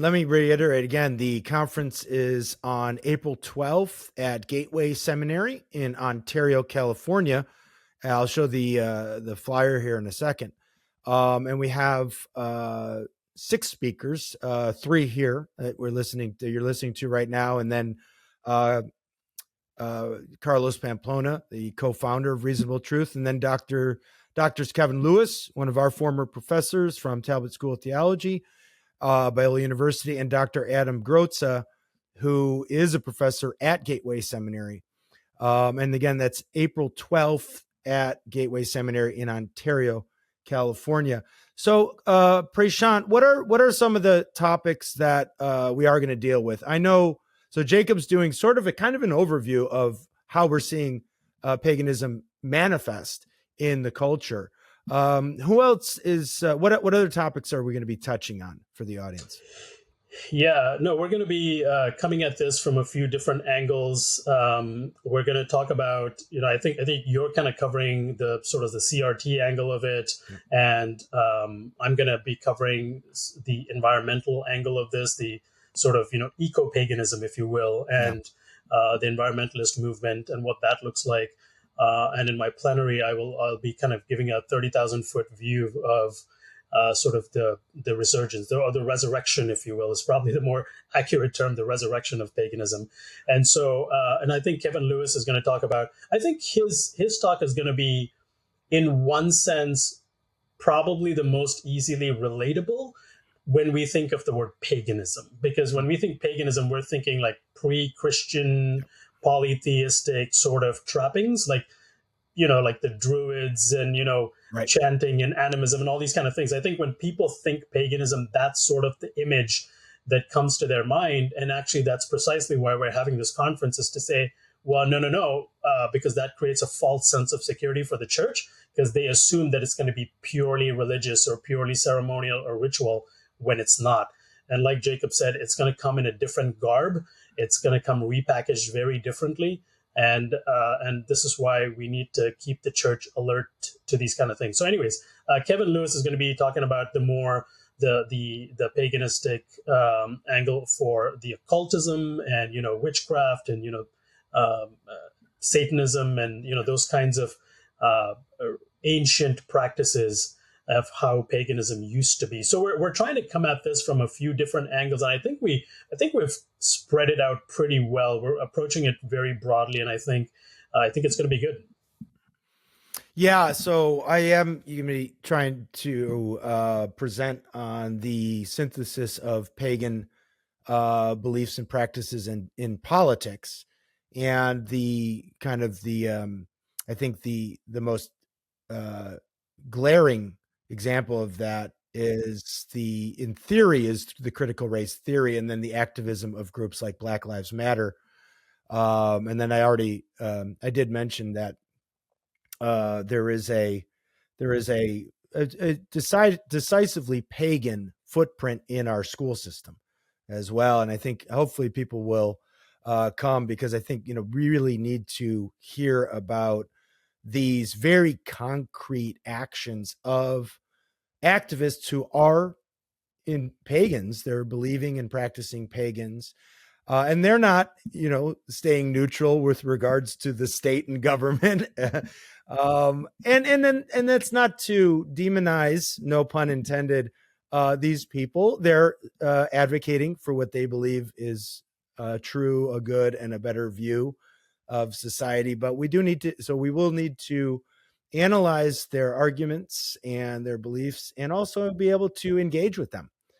let me reiterate again, the conference is on April 12th at Gateway Seminary in Ontario, California. I'll show the flyer here in a second. And we have 6 speakers, 3 here that you're listening to right now, and then Carlos Pamplona, the co-founder of Reasonable Truth, and then Doctors Kevin Lewis, one of our former professors from Talbot School of Theology, Biola University, and Dr. Adam Grotza, who is a professor at Gateway Seminary. And again, that's April 12th at Gateway Seminary in Ontario, California. So, Prashant, what are some of the topics that we are going to deal with? I know, so Jacob's doing sort of a kind of an overview of how we're seeing paganism manifest in the culture. Who else is, what other topics are we going to be touching on for the audience? Yeah, no, we're going to be coming at this from a few different angles. We're going to talk about, I think you're kind of covering the sort of the CRT angle of it, and I'm going to be covering the environmental angle of this, the sort of eco-paganism, if you will, and the environmentalist movement and what that looks like. And in my plenary, I'll be kind of giving a 30,000-foot view of sort of the resurgence, or the resurrection, if you will, is probably the more accurate term, the resurrection of paganism. And so, and I think Kevin Lewis is going to talk about, I think his talk is going to be, in one sense, probably the most easily relatable when we think of the word paganism. Because when we think paganism, we're thinking like pre-Christian, polytheistic sort of trappings, like the Druids and, Right. chanting and animism and all these kind of things. I think when people think paganism, that's sort of the image that comes to their mind. And actually, that's precisely why we're having this conference, is to say, well, no, because that creates a false sense of security for the church, because they assume that it's going to be purely religious or purely ceremonial or ritual when it's not. And like Jacob said, it's going to come in a different garb. It's going to come repackaged very differently. And this is why we need to keep the church alert to these kind of things. So anyways, Kevin Lewis is going to be talking about the paganistic angle for the occultism and, witchcraft and, Satanism and, those kinds of ancient practices of how paganism used to be. So we're trying to come at this from a few different angles, and I think we've spread it out pretty well. We're approaching it very broadly, and I think it's going to be good. Yeah, so I am going to be trying to present on the synthesis of pagan beliefs and practices in politics, and the kind of I think the most glaring example of that is in theory is the critical race theory, and then the activism of groups like Black Lives Matter. And then I did mention that there is a decisively pagan footprint in our school system as well. And I think hopefully people will come, because I think, we really need to hear about these very concrete actions of activists who are in pagans. They're believing and practicing pagans. And they're not, staying neutral with regards to the state and government. And that's not to demonize, no pun intended, these people. They're advocating for what they believe is true, a good, and a better view of society. But we will need to analyze their arguments and their beliefs, and also be able to engage with them